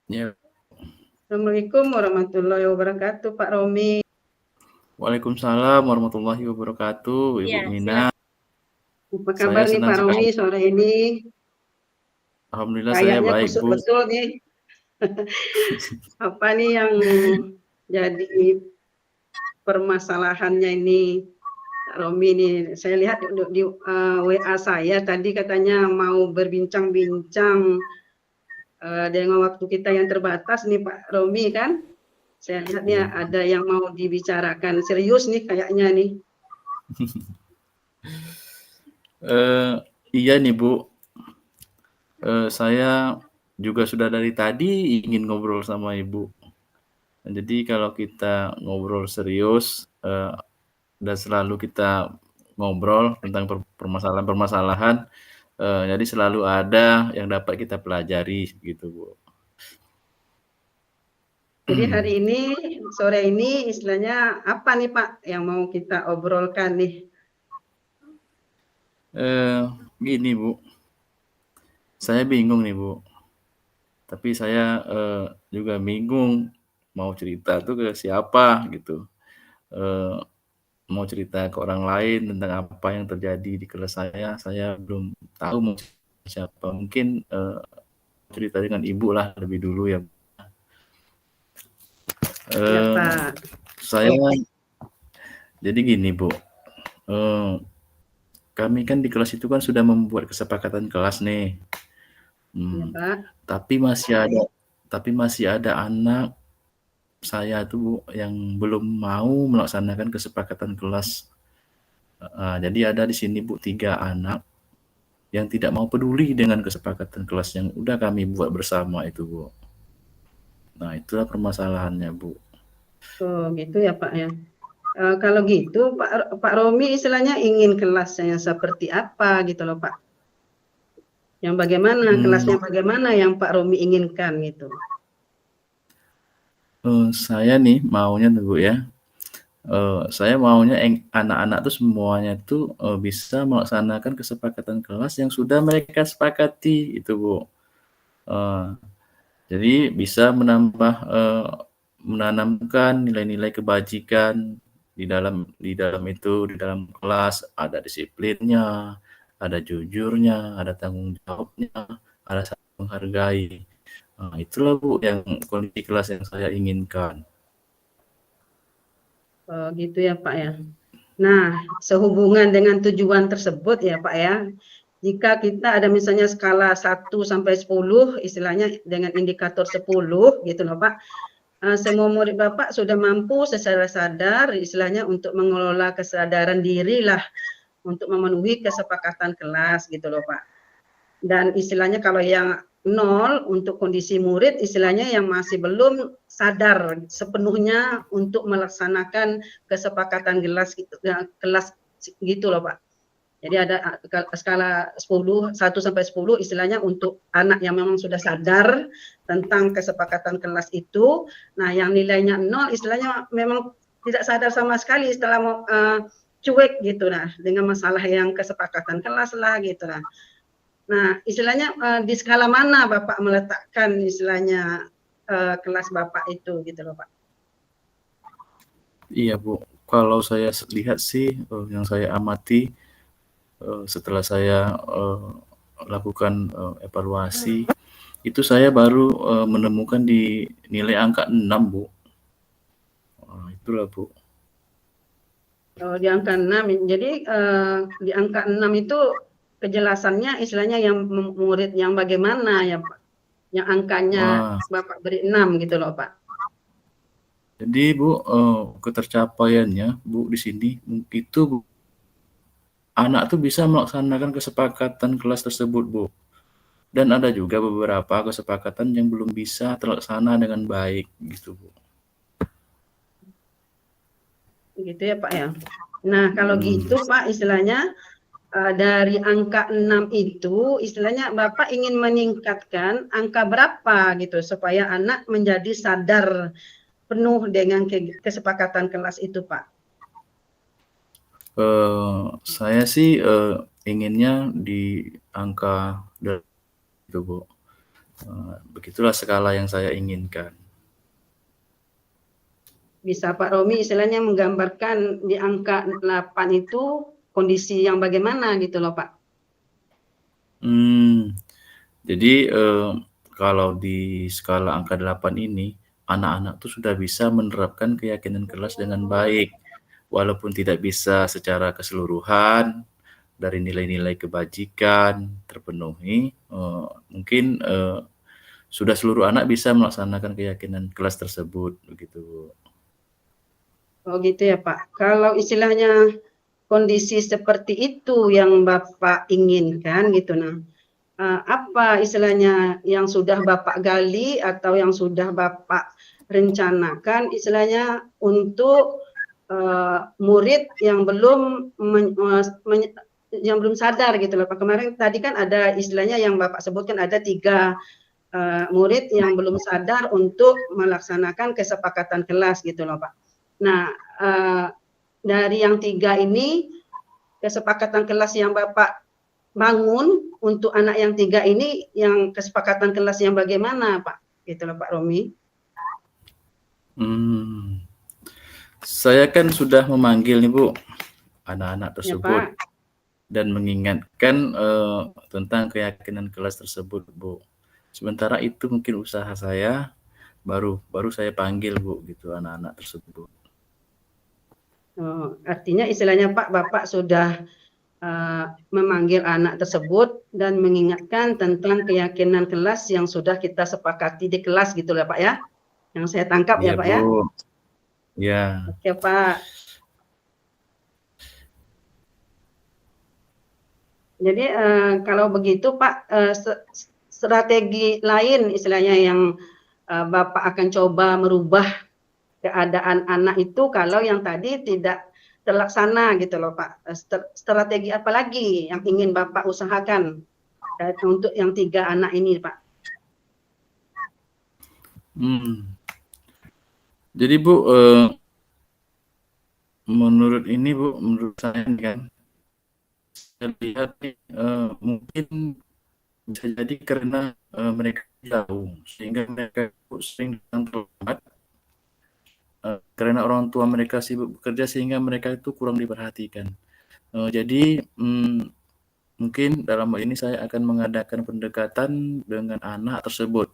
Ya, Assalamualaikum warahmatullahi wabarakatuh, Pak Romi. Waalaikumsalam warahmatullahi wabarakatuh, Ibu Iya, Mina. silakan. Apa Saya kabar nih senang Pak Romi sekali. sore ini? Alhamdulillah saya Kayaknya baik, kusut Bu. betul nih. Apa nih yang jadi permasalahannya ini, Pak Romi nih? Saya lihat di WA saya tadi katanya mau berbincang-bincang dengan waktu kita yang terbatas nih Pak Romi kan? Saya lihat nih Iya. ada yang mau dibicarakan serius nih kayaknya nih. Eh, iya nih, Bu. Saya juga sudah dari tadi ingin ngobrol sama Ibu. Jadi kalau kita ngobrol serius dan selalu kita ngobrol tentang permasalahan-permasalahan, jadi selalu ada yang dapat kita pelajari gitu, Bu. Jadi hari ini, sore ini istilahnya apa nih Pak yang mau kita obrolkan nih? Eh, Gini, Bu. Saya bingung nih, Bu. Tapi saya juga bingung mau cerita tuh ke siapa gitu. Eh, Mau cerita ke orang lain tentang apa yang terjadi di kelas saya belum tahu mau cerita ke siapa. Mungkin cerita dengan ibu lah lebih dulu ya. Ya Eh, Pak. saya jadi gini Bu, eh, kami kan di kelas itu kan sudah membuat kesepakatan kelas nih. Ya Hmm, Pak. tapi masih ada anak saya tuh Bu yang belum mau melaksanakan kesepakatan kelas. Jadi ada di sini Bu 3 anak yang tidak mau peduli dengan kesepakatan kelas yang udah kami buat bersama itu Bu. Nah itulah permasalahannya Bu. Oh gitu ya Pak ya. Kalau gitu Pak Romi istilahnya ingin kelasnya seperti apa gitu loh Pak. Yang bagaimana Hmm, kelasnya bagaimana yang Pak Romi inginkan gitu. saya nih maunya tuh Bu ya. Saya maunya anak-anak tuh semuanya tuh bisa melaksanakan kesepakatan kelas yang sudah mereka sepakati itu Bu. Eh, Jadi bisa menanamkan nilai-nilai kebajikan di dalam kelas ada disiplinnya, ada jujurnya, ada tanggung jawabnya, ada saling menghargai. Nah, itulah Bu yang kondisi kelas yang saya inginkan. Gitu ya Pak ya. Nah, sehubungan dengan tujuan tersebut ya Pak ya, jika kita ada misalnya skala 1 sampai 10, istilahnya dengan indikator 10 gitu loh Pak, semua murid Bapak sudah mampu secara sadar istilahnya untuk mengelola kesadaran diri lah untuk memenuhi kesepakatan kelas gitu loh Pak. Dan istilahnya kalau yang 0 untuk kondisi murid istilahnya yang masih belum sadar sepenuhnya untuk melaksanakan kesepakatan kelas gitu loh Pak. Jadi ada skala 10, 1 sampai 10 istilahnya untuk anak yang memang sudah sadar tentang kesepakatan kelas itu. Nah, yang nilainya 0 istilahnya memang tidak sadar sama sekali setelah cuek gitu nah dengan masalah yang kesepakatan kelas lah gitu lah. Nah, istilahnya di skala mana Bapak meletakkan istilahnya kelas Bapak itu gitu loh Pak. Iya Bu, kalau saya lihat sih yang saya amati setelah saya lakukan evaluasi itu saya baru menemukan di nilai angka 6 Bu. Itulah Bu. Di angka 6, jadi di angka 6 itu kejelasannya istilahnya yang murid yang bagaimana ya Pak? Yang angkanya Wah, Bapak beri 6 gitu loh Pak. jadi Bu ketercapaiannya Bu di sini itu Bu, anak tuh bisa melaksanakan kesepakatan kelas tersebut Bu. Dan ada juga beberapa kesepakatan yang belum bisa terlaksana dengan baik gitu Bu. Gitu ya Pak ya. Nah, kalau Hmm. gitu Pak istilahnya dari angka 6 itu istilahnya Bapak ingin meningkatkan angka berapa gitu supaya anak menjadi sadar penuh dengan kesepakatan kelas itu Pak. Saya sih inginnya di angka itu Bu. Begitulah skala yang saya inginkan. Bisa Pak Romi istilahnya menggambarkan di angka 8 itu kondisi yang bagaimana gitu loh Pak? Jadi kalau di skala angka 8 ini, anak-anak tuh sudah bisa menerapkan keyakinan kelas dengan baik. Walaupun tidak bisa secara keseluruhan dari nilai-nilai kebajikan terpenuhi, mungkin sudah seluruh anak bisa melaksanakan keyakinan kelas tersebut, begitu. Oh gitu ya Pak. Kalau istilahnya kondisi seperti itu yang Bapak inginkan gitu, nah apa istilahnya yang sudah Bapak gali atau yang sudah Bapak rencanakan istilahnya untuk murid yang belum yang belum sadar gitu loh Pak. Kemarin tadi kan ada istilahnya yang Bapak sebutkan ada 3 murid yang belum sadar untuk melaksanakan kesepakatan kelas gitu loh Pak. Nah, dari yang 3 ini kesepakatan kelas yang Bapak bangun untuk anak yang 3 ini yang kesepakatan kelas yang bagaimana Pak? Gitu loh Pak Romi. Saya kan sudah memanggil nih Bu, anak-anak Ya tersebut Pak. dan mengingatkan tentang keyakinan kelas tersebut Bu. Sementara itu mungkin usaha saya baru saya panggil Bu gitu anak-anak tersebut. Oh, artinya istilahnya Pak, Bapak sudah memanggil anak tersebut dan mengingatkan tentang keyakinan kelas yang sudah kita sepakati di kelas gitu lah Pak ya. Yang saya tangkap ya Iya Pak Bu, ya. ya. Oke Pak. Jadi kalau begitu Pak, strategi lain istilahnya yang Bapak akan coba merubah keadaan anak itu kalau yang tadi tidak terlaksana gitu loh Pak. Strategi apa lagi yang ingin Bapak usahakan untuk yang 3 anak ini Pak? Jadi Bu, menurut saya nih kan, saya lihat nih mungkin bisa jadi karena mereka jauh sehingga mereka sering datang terlambat karena orang tua mereka sibuk bekerja sehingga mereka itu kurang diperhatikan. Jadi mungkin dalam hal ini saya akan mengadakan pendekatan dengan anak tersebut,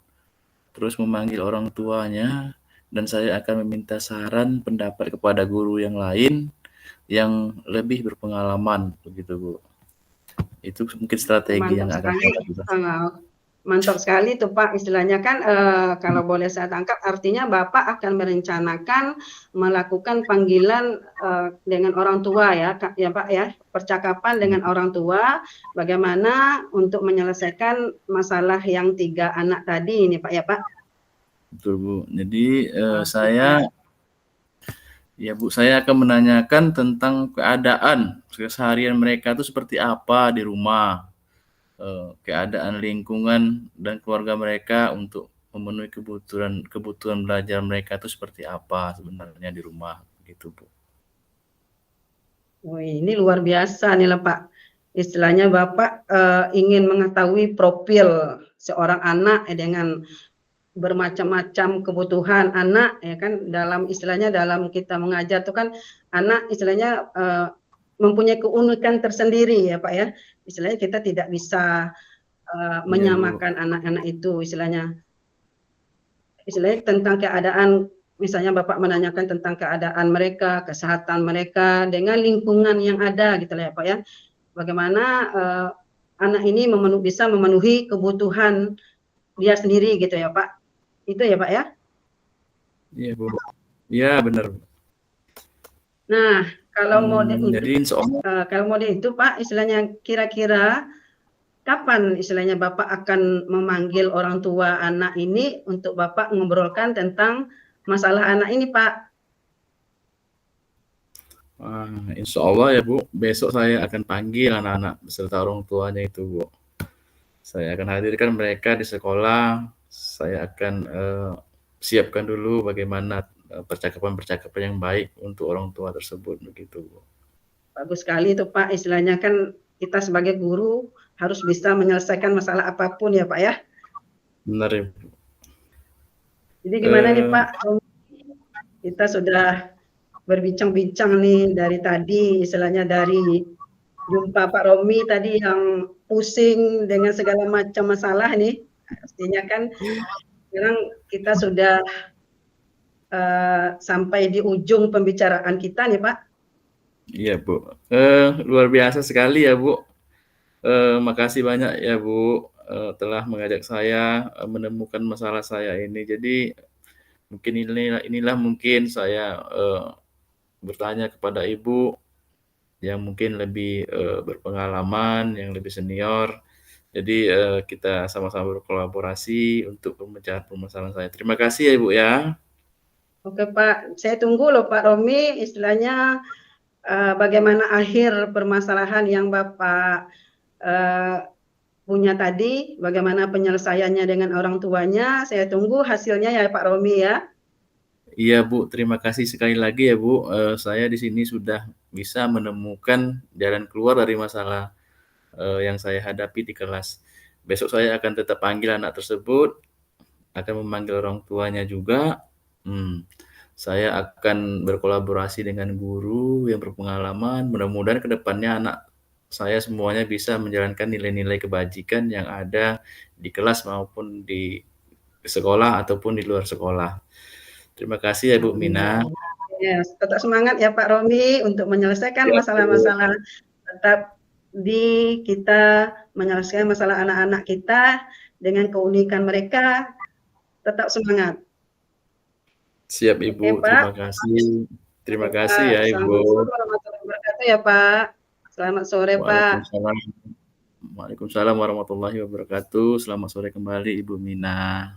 terus memanggil orang tuanya dan saya akan meminta saran pendapat kepada guru yang lain yang lebih berpengalaman begitu Bu. Itu mungkin strategi Mantap yang akan sekali. saya lakukan. Mantap sekali tuh Pak, istilahnya kan kalau boleh saya tangkap artinya Bapak akan merencanakan melakukan panggilan dengan orang tua ya Pak ya, percakapan dengan orang tua bagaimana untuk menyelesaikan masalah yang 3 anak tadi ini Pak ya Pak? Betul Bu. Jadi Oke Pak. saya akan menanyakan tentang keadaan keseharian mereka itu seperti apa di rumah, keadaan lingkungan dan keluarga mereka untuk memenuhi kebutuhan belajar mereka itu seperti apa sebenarnya di rumah, gitu Bu. Wih, ini luar biasa nih lah Pak. Istilahnya Bapak ingin mengetahui profil seorang anak dengan bermacam-macam kebutuhan anak ya kan dalam istilahnya dalam kita mengajar itu kan anak istilahnya mempunyai keunikan tersendiri ya Pak ya. Istilahnya kita tidak bisa Iya Bu. menyamakan anak-anak itu istilahnya tentang keadaan misalnya Bapak menanyakan tentang keadaan mereka, kesehatan mereka dengan lingkungan yang ada gitu ya Pak ya. Bagaimana anak ini bisa memenuhi kebutuhan dia sendiri gitu ya Pak. Itu ya Pak ya. Iya Bu. Iya benar. Nah, kalau mode Jadi itu insya Allah kalau mode itu Pak, istilahnya kira-kira kapan istilahnya Bapak akan memanggil orang tua anak ini untuk Bapak ngobrolkan tentang masalah anak ini Pak? insya Allah ya Bu, besok saya akan panggil anak-anak beserta orang tuanya itu Bu. Saya akan hadirkan mereka di sekolah, saya akan siapkan dulu bagaimana percakapan-percakapan yang baik untuk orang tua tersebut begitu Bu. Bagus sekali itu Pak, istilahnya kan kita sebagai guru harus bisa menyelesaikan masalah apapun ya Pak ya. Benar ya, Bu. Jadi gimana nih Eee, Pak, kita sudah berbincang-bincang nih dari tadi, istilahnya dari jumpa Pak Romi tadi yang pusing dengan segala macam masalah nih, pastinya kan sekarang kita sudah, sampai di ujung pembicaraan kita nih Pak. iya, Bu. Luar biasa sekali ya, Bu. Makasih banyak ya, Bu, telah mengajak saya, menemukan masalah saya ini. Jadi mungkin inilah inilah mungkin saya, bertanya kepada Ibu yang mungkin lebih, berpengalaman, yang lebih senior. Jadi, kita sama-sama berkolaborasi untuk pemecahan permasalahan saya. Terima kasih ya, Ibu, ya. Oke Pak, saya tunggu loh Pak Romi, istilahnya, bagaimana akhir permasalahan yang Bapak, eee, punya tadi, bagaimana penyelesaiannya dengan orang tuanya, saya tunggu hasilnya ya Pak Romi ya. Iya, Bu, terima kasih sekali lagi ya, Bu, saya di sini sudah bisa menemukan jalan keluar dari masalah, yang saya hadapi di kelas. Besok saya akan tetap panggil anak tersebut, akan memanggil orang tuanya juga, saya akan berkolaborasi dengan guru yang berpengalaman, mudah-mudahan ke depannya anak saya semuanya bisa menjalankan nilai-nilai kebajikan yang ada di kelas maupun di sekolah ataupun di luar sekolah. Terima kasih ya, Bu Mina. Amin. Yes, tetap semangat ya Pak Romi untuk menyelesaikan Siap, Bu. masalah-masalah, tetap kita menyelesaikan masalah anak-anak kita dengan keunikan mereka, tetap semangat. Siap, Ibu, Oke terima Pak. kasih. Terima Oke kasih Pak, ya, Ibu. assalamualaikum warahmatullahi wabarakatuh ya Pak. Selamat sore Pak. Waalaikumsalam. Waalaikumsalam warahmatullahi wabarakatuh. Selamat sore kembali, Ibu Mina.